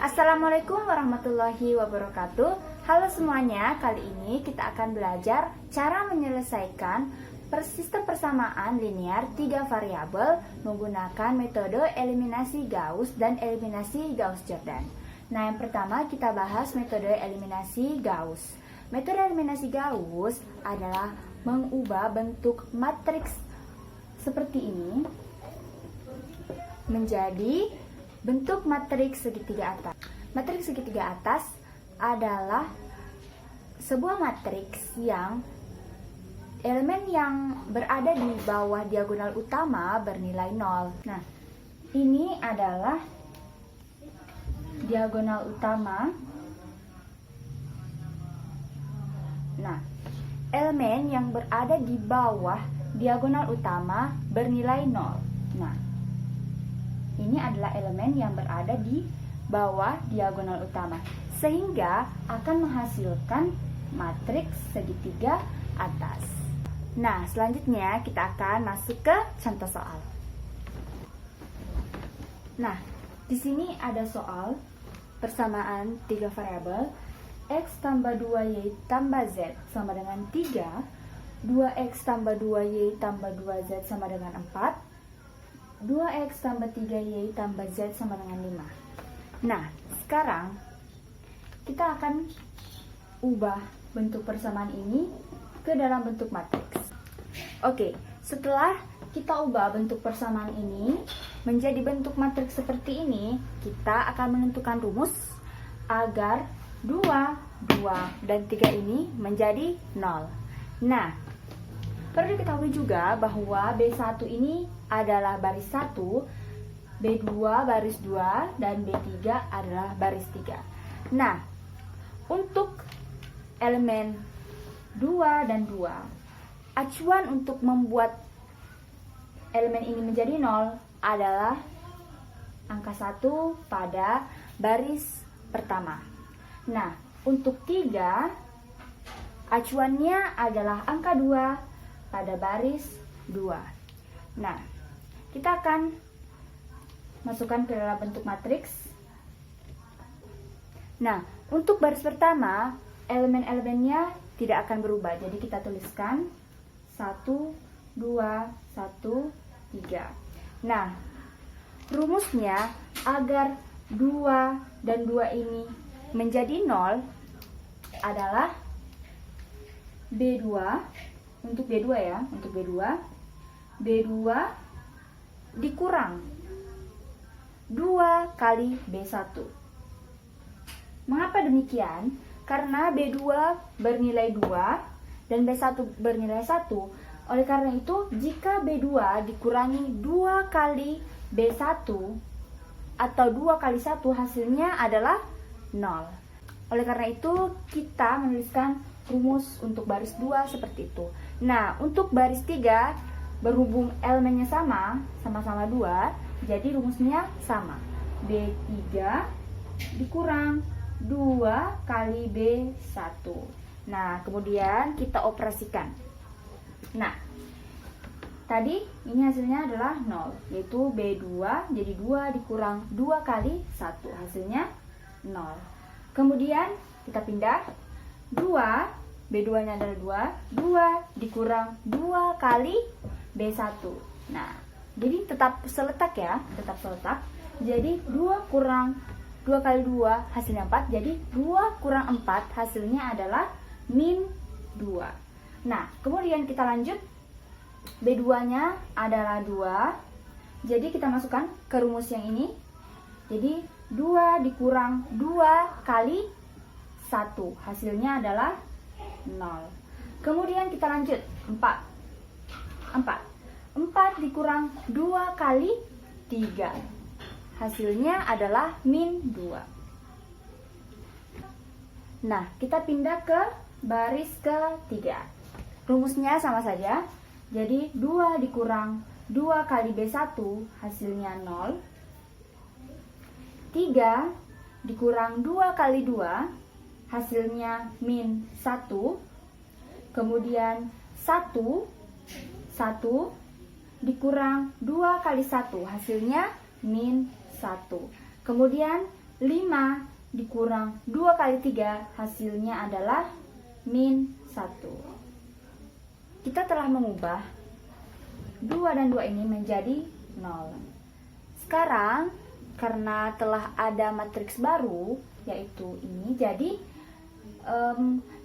Assalamualaikum warahmatullahi wabarakatuh. Halo semuanya, kali ini kita akan belajar cara menyelesaikan sistem persamaan linear 3 variabel menggunakan metode eliminasi Gauss dan eliminasi Gauss-Jordan. Nah, yang pertama kita bahas metode eliminasi Gauss. Metode eliminasi Gauss adalah mengubah bentuk matriks seperti ini menjadi bentuk matriks segitiga atas. Matriks segitiga atas adalah sebuah matriks yang elemen yang berada di bawah diagonal utama bernilai 0. Nah, ini adalah diagonal utama. Nah, elemen yang berada di bawah diagonal utama bernilai 0. Nah, ini adalah elemen yang berada di bawah diagonal utama, sehingga akan menghasilkan matriks segitiga atas. Nah, selanjutnya kita akan masuk ke contoh soal. Nah, di sini ada soal persamaan 3 variabel x tambah 2y tambah z sama dengan 3, 2x tambah 2y tambah 2z sama dengan 4, 2x tambah 3y tambah z sama dengan 5. Nah, sekarang kita akan ubah bentuk persamaan ini ke dalam bentuk matriks. Oke, setelah kita ubah bentuk persamaan ini menjadi bentuk matriks seperti ini, kita akan menentukan rumus agar 2, 2, dan 3 ini menjadi 0. Nah, perlu diketahui juga bahwa B1 ini adalah baris 1, B2 baris 2, dan B3 adalah baris 3. Nah, untuk elemen 2 dan 2, acuan untuk membuat elemen ini menjadi 0 adalah angka 1 pada baris pertama. Nah, untuk 3, acuannya adalah angka 2 pada baris 2. Nah, kita akan masukkan ke dalam bentuk matriks. Nah, untuk baris pertama, elemen-elemennya tidak akan berubah. Jadi kita tuliskan 1, 2, 1, 3. Nah, rumusnya agar 2 dan 2 ini menjadi 0 adalah B2. Untuk B2 ya, untuk B2 dikurang 2 kali B1. Mengapa demikian? Karena B2 bernilai 2 dan B1 bernilai 1. Oleh karena itu, jika B2 dikurangi 2 kali B1 atau 2 kali 1, hasilnya adalah 0. Oleh karena itu, kita menuliskan rumus untuk baris 2 seperti itu. Nah, untuk baris 3, berhubung elemennya sama-sama 2, jadi rumusnya sama. B3 dikurang 2 kali B1. Nah, kemudian kita operasikan. Nah, tadi ini hasilnya adalah 0, yaitu B2 jadi 2 dikurang 2 kali 1, hasilnya 0. Kemudian kita pindah 2, B2 nya adalah 2 dikurang 2 kali B1. Nah, jadi tetap seletak ya, tetap seletak. Jadi 2 kurang 2 kali 2 hasilnya 4, jadi 2 kurang 4 hasilnya adalah min 2. Nah, kemudian kita lanjut, B2 nya adalah 2, jadi kita masukkan ke rumus yang ini. Jadi 2 dikurang 2 kali 1, hasilnya adalah 0. Kemudian kita lanjut 4 dikurang 2 kali 3, hasilnya adalah min 2. Nah, kita pindah ke baris ketiga. Rumusnya sama saja. Jadi 2 dikurang 2 kali B1 hasilnya 0. 3 dikurang 2 kali 2 hasilnya min 1. Kemudian 1 dikurang 2 kali 1 hasilnya min 1. Kemudian 5 dikurang 2 kali 3 hasilnya adalah min 1. Kita telah mengubah 2 dan 2 ini menjadi 0. Sekarang karena telah ada matriks baru yaitu ini, jadi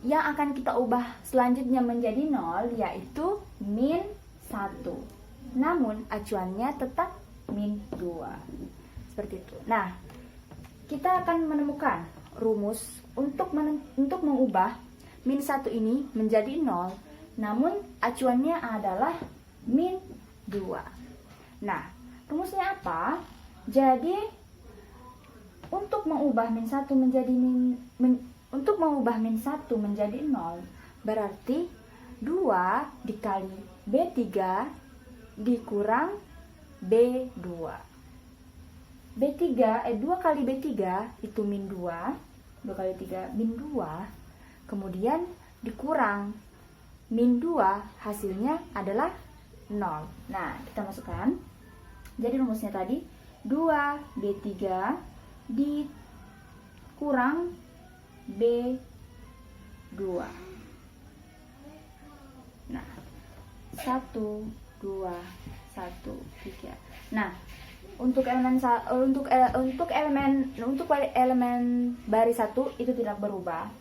yang akan kita ubah selanjutnya menjadi 0 yaitu min 1. Namun acuannya tetap min 2. Seperti itu. Nah, kita akan menemukan rumus untuk mengubah min 1 ini menjadi 0, namun acuannya adalah min 2. Nah, rumusnya apa? Jadi untuk mengubah min 1 menjadi untuk mengubah min 1 menjadi 0, berarti 2 dikali B3 dikurang B2. 2 kali B3 itu min 2, 2 kali 3 min 2, kemudian dikurang min 2 hasilnya adalah 0. Nah, kita masukkan. Jadi rumusnya tadi 2B3 dikurang B2. Nah, 1, 2, 1, 3. Nah, untuk elemen baris 1 itu tidak berubah,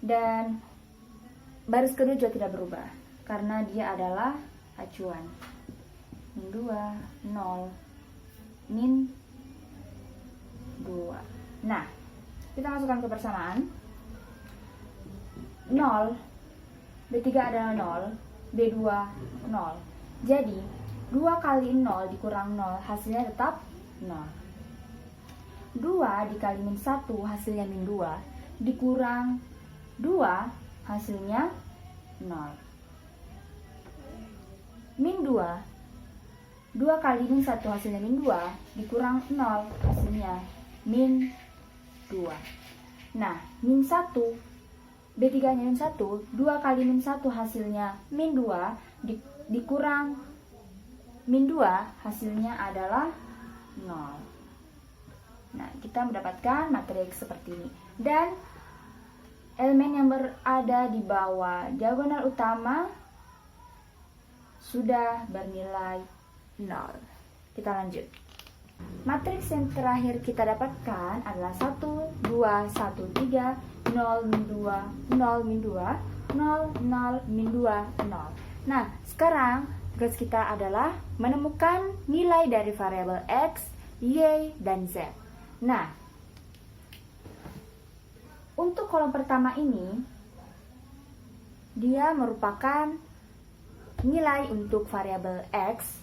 dan baris kedua juga tidak berubah karena dia adalah acuan. Min 2, 0, min 2. Nah, kita masukkan ke persamaan. 0, B3 adalah 0, B2 0. Jadi 2 kali 0 dikurang 0 hasilnya tetap 0. 2 dikali min 1 hasilnya min 2, dikurang 2 hasilnya 0. Min 2, 2 kali min 1 hasilnya min 2, dikurang 0 hasilnya min 2. Nah, min 1, B3 nya min 1, 2 kali min 1 hasilnya min 2, dikurang min 2 hasilnya adalah 0. Nah, kita mendapatkan matriks seperti ini. Dan elemen yang berada di bawah diagonal utama sudah bernilai 0. Kita lanjut. Matriks yang terakhir kita dapatkan adalah 1, 2, 1, 3, 0, min 2, 0, min 2, 0, 0, min 2, 0. Nah, sekarang tugas kita adalah menemukan nilai dari variabel X, Y, dan Z. Nah, untuk kolom pertama ini, dia merupakan nilai untuk variabel X.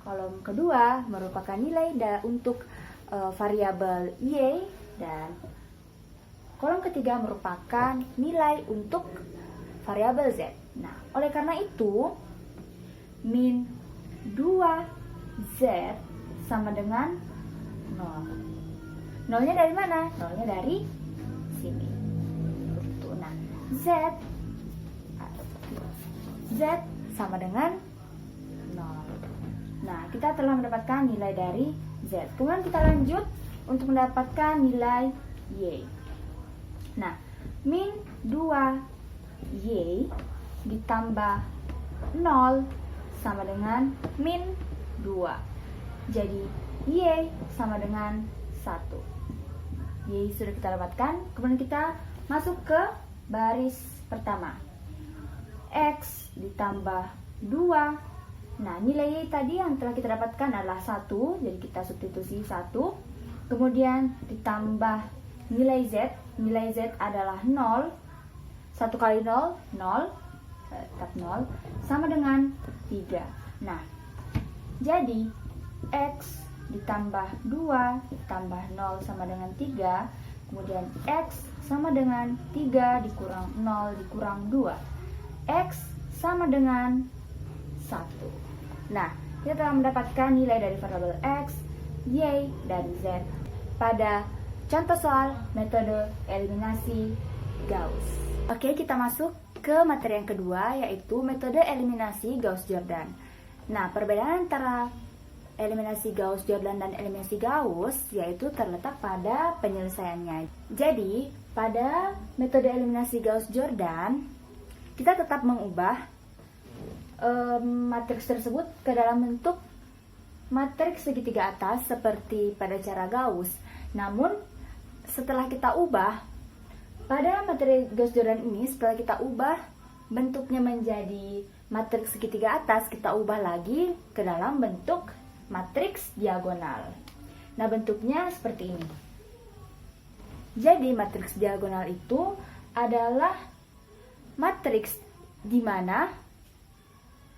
Kolom kedua merupakan nilai untuk variabel Y, dan kolom ketiga merupakan nilai untuk variabel Z. Nah, oleh karena itu, min 2Z sama dengan 0. Nolnya dari mana? Nolnya dari sini. Nah, Z sama dengan 0. Nah, kita telah mendapatkan nilai dari Z. Kemudian kita lanjut untuk mendapatkan nilai Y. Nah, min 2Y ditambah 0 sama dengan min 2. Jadi, Y sama dengan 1. Y sudah kita dapatkan. Kemudian kita masuk ke baris pertama. X ditambah 2. Nah, nilai Y tadi yang telah kita dapatkan adalah 1. Jadi kita substitusi 1. Kemudian ditambah nilai Z. Nilai Z adalah 0. 1 kali 0, 0. Tetap 0. Sama dengan 3. Nah, jadi X ditambah 2 ditambah 0 sama dengan 3. Kemudian X sama dengan 3 dikurang 0 dikurang 2. X sama dengan 1. Nah, kita telah mendapatkan nilai dari variabel X, Y, dan Z pada contoh soal metode eliminasi Gauss. Oke, kita masuk ke materi yang kedua, yaitu metode eliminasi Gauss-Jordan. Nah, perbedaan antara eliminasi Gauss-Jordan dan eliminasi Gauss, yaitu terletak pada penyelesaiannya. Jadi, pada metode eliminasi Gauss-Jordan, kita tetap mengubah matriks tersebut ke dalam bentuk matriks segitiga atas seperti pada cara Gauss. Namun, setelah kita ubah, pada materi Gauss-Jordan ini, setelah kita ubah bentuknya menjadi matriks segitiga atas, kita ubah lagi ke dalam bentuk matriks diagonal. Nah, bentuknya seperti ini. Jadi, matriks diagonal itu adalah matriks di mana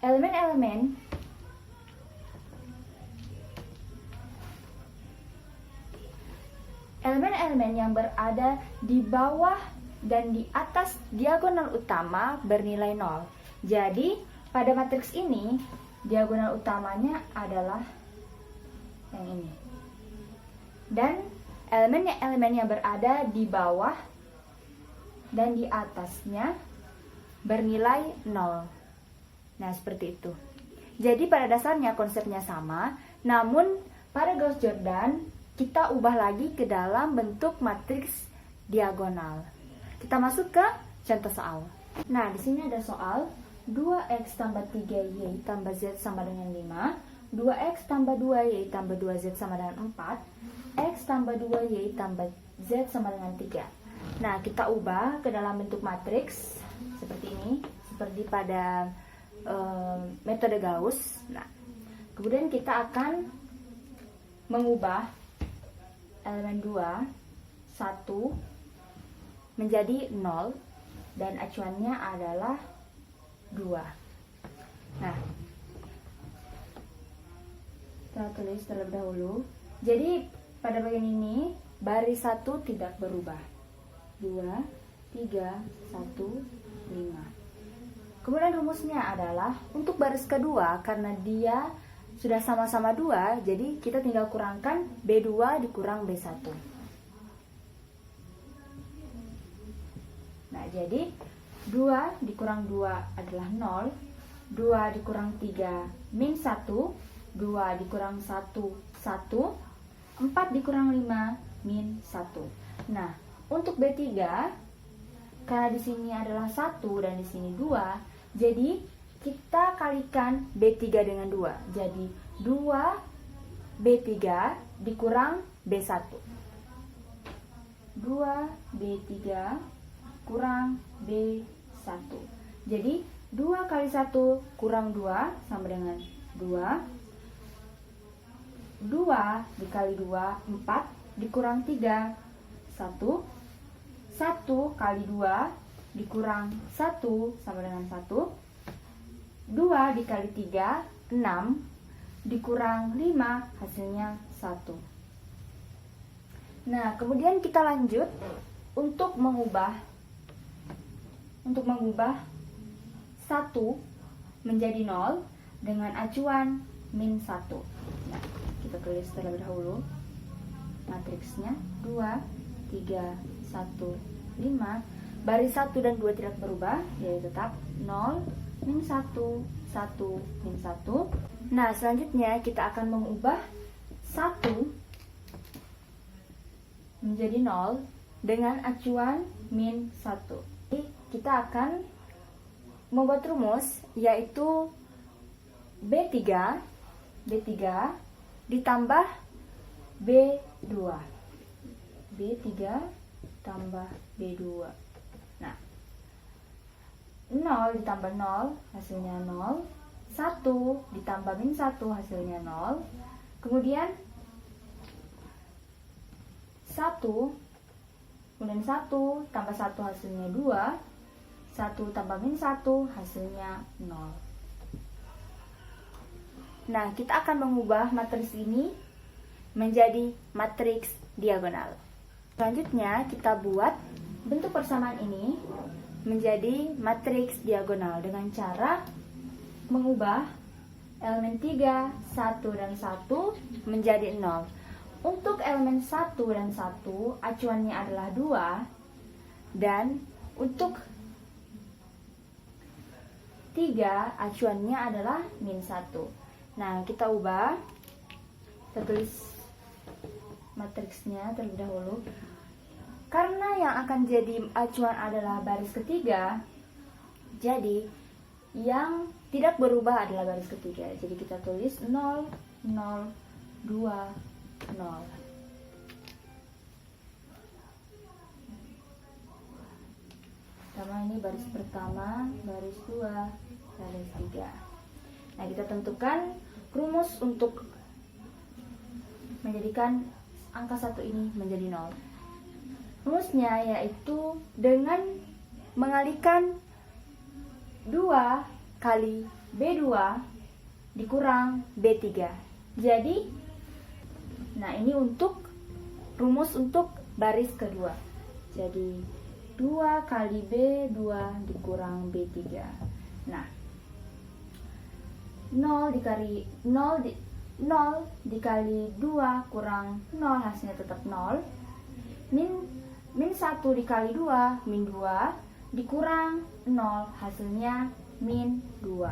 elemen-elemen yang berada di bawah dan di atas diagonal utama bernilai 0. Jadi, pada matriks ini, diagonal utamanya adalah yang ini. Dan elemen yang berada di bawah dan di atasnya bernilai 0. Nah, seperti itu. Jadi, pada dasarnya konsepnya sama, namun pada Gauss-Jordan kita ubah lagi ke dalam bentuk matriks diagonal. Kita masuk ke contoh soal. Nah, di sini ada soal 2x tambah 3y tambah z sama dengan 5, 2x tambah 2y tambah 2z sama dengan 4, x tambah 2y tambah z sama dengan 3. Nah, kita ubah ke dalam bentuk matriks seperti ini, seperti pada metode Gauss. Nah, kemudian kita akan mengubah elemen 2, 1 menjadi 0 dan acuannya adalah 2. Nah, kita tulis terlebih dahulu. Jadi, pada bagian ini baris 1 tidak berubah. 2, 3, 1, 5. Kemudian rumusnya adalah untuk baris kedua, karena dia sudah sama-sama 2, jadi kita tinggal kurangkan B2 dikurang B1. Nah, jadi 2 dikurang 2 adalah 0, 2 dikurang 3 min 1, 2 dikurang 1, 1, 4 dikurang 5 min 1. Nah, untuk B3, karena di sini adalah 1 dan di sini 2, jadi kita kalikan B3 dengan 2. Jadi 2 B3 dikurang B1. 2 B3 kurang B1. Jadi 2 kali 1 kurang 2 sama dengan 2. 2 dikali 2, 4 dikurang 3, 1. 1 kali 2 dikurang 1 sama dengan 1. 2 dikali 3, 6 dikurang 5, hasilnya 1. Nah, kemudian kita lanjut untuk mengubah 1 menjadi 0 dengan acuan min 1. Nah, kita tulis terlebih dahulu matriksnya 2, 3, 1, 5. Baris 1 dan 2 tidak berubah, yaitu tetap 0, min 1, 1, min 1. Nah, selanjutnya kita akan mengubah 1 menjadi 0 dengan acuan min 1. Jadi, kita akan membuat rumus, yaitu B3 ditambah B2. B3 tambah B2. Nah, 0 ditambah 0 hasilnya 0, 1 ditambah min 1 hasilnya 0. Kemudian 1 kemudian 1 tambah 1 hasilnya 2, 1 tambah min 1 hasilnya 0. Nah, kita akan mengubah matriks ini menjadi matriks diagonal. Selanjutnya kita buat bentuk persamaan ini menjadi matriks diagonal dengan cara mengubah elemen 3, 1, dan 1 menjadi 0. Untuk elemen 1 dan 1 acuannya adalah 2, dan untuk 3 acuannya adalah min 1. Nah, kita ubah Kita tulis matriksnya terlebih dahulu. Karena yang akan jadi acuan adalah baris ketiga, jadi yang tidak berubah adalah baris ketiga. Jadi kita tulis 0, 0, 2, 0. Pertama ini baris pertama, baris 2, baris 3. Nah, kita tentukan rumus untuk menjadikan angka 1 ini menjadi 0. Rumusnya yaitu dengan mengalikan 2 kali B2 dikurang B3. Jadi, nah ini untuk rumus untuk baris kedua. Jadi 2 kali B2 dikurang B3. Nah, 0 dikali 2 kurang 0 hasilnya tetap 0. Min 1 dikali 2, min 2 dikurang 0 hasilnya min 2.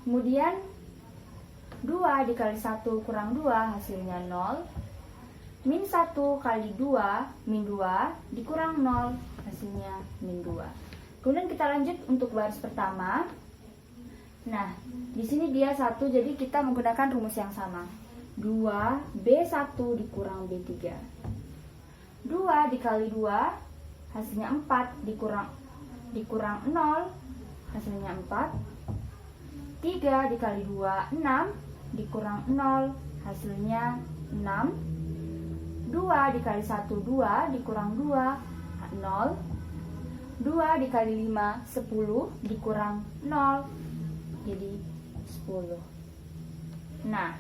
Kemudian 2 dikali 1 kurang 2 hasilnya 0. Min 1 kali 2, min 2 dikurang 0 hasilnya min 2. Kemudian kita lanjut untuk baris pertama. Nah, di sini dia 1, jadi kita menggunakan rumus yang sama. 2B1 dikurang B3. 2 dikali 2 hasilnya 4 dikurang 0 hasilnya 4. 3 dikali 2 6 dikurang 0 hasilnya 6. 2 dikali 1 2 dikurang 2 0. 2 dikali 5 10 dikurang 0 jadi 10. Nah,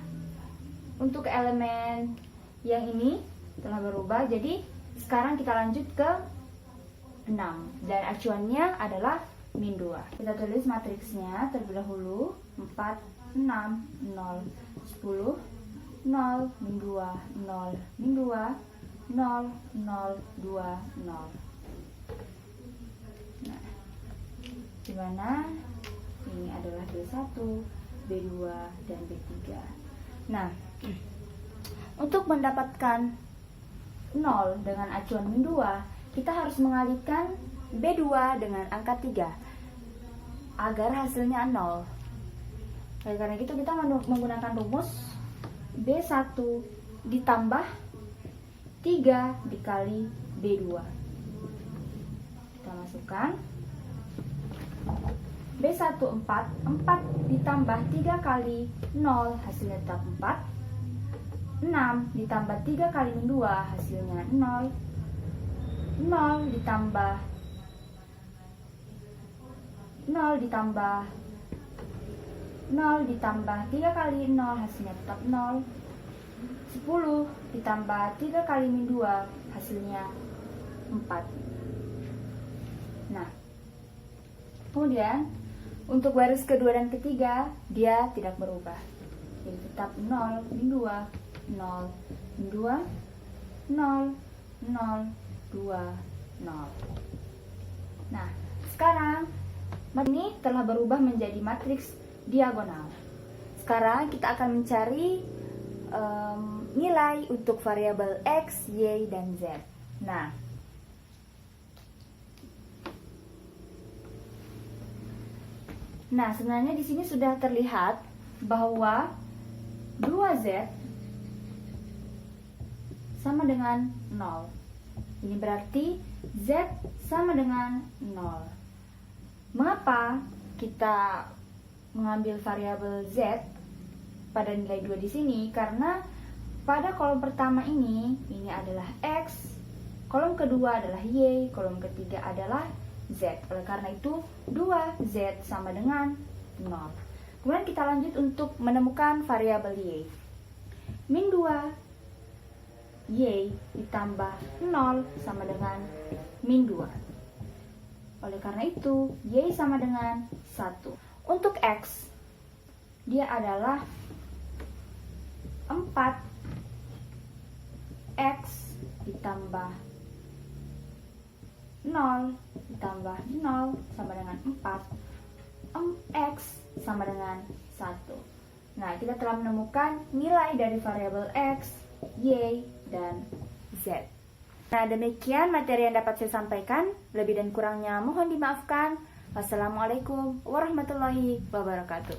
untuk elemen yang ini telah berubah, jadi sekarang kita lanjut ke 6 dan acuannya adalah min 2. Kita tulis matriksnya terlebih dahulu. 4 6 0 10 0 min 2 0 min 2 0 0 2 0. Nah, dimana ini adalah B1, B2 dan B3. Nah, untuk mendapatkan 0 dengan acuan min 2, kita harus mengalihkan B2 dengan angka 3 agar hasilnya 0. Oleh karena itu kita menggunakan rumus B1 ditambah 3 dikali B2. Kita masukkan B1 4 ditambah 3 kali 0 hasilnya tetap 4. 6 ditambah 3 kali min 2 hasilnya 0. 0 ditambah 3 kali 0 hasilnya tetap 0. 10 ditambah 3 kali min 2 hasilnya 4. Nah, kemudian untuk baris kedua dan ketiga dia tidak berubah, jadi tetap 0 min 2 0 min 2 0 0 2 0. Nah, sekarang ini telah berubah menjadi matriks diagonal. Sekarang kita akan mencari nilai untuk variabel X, Y, dan Z. Nah, sebenarnya di sini sudah terlihat bahwa 2Z sama dengan 0. Ini berarti Z sama dengan 0. Mengapa kita mengambil variabel Z pada nilai 2 di sini? Karena pada kolom pertama ini adalah X, kolom kedua adalah Y, kolom ketiga adalah Z. Oleh karena itu 2Z sama dengan 0. Kemudian kita lanjut untuk menemukan variabel Y. Min 2 Y ditambah 0 sama dengan min 2. Oleh karena itu Y sama dengan 1. Untuk X, dia adalah 4X ditambah 0 ditambah 0 sama dengan 4. X sama dengan 1. Nah, kita telah menemukan nilai dari variabel X, Y, dan Z. Nah, demikian materi yang dapat saya sampaikan. Lebih dan kurangnya mohon dimaafkan. Wassalamualaikum warahmatullahi wabarakatuh.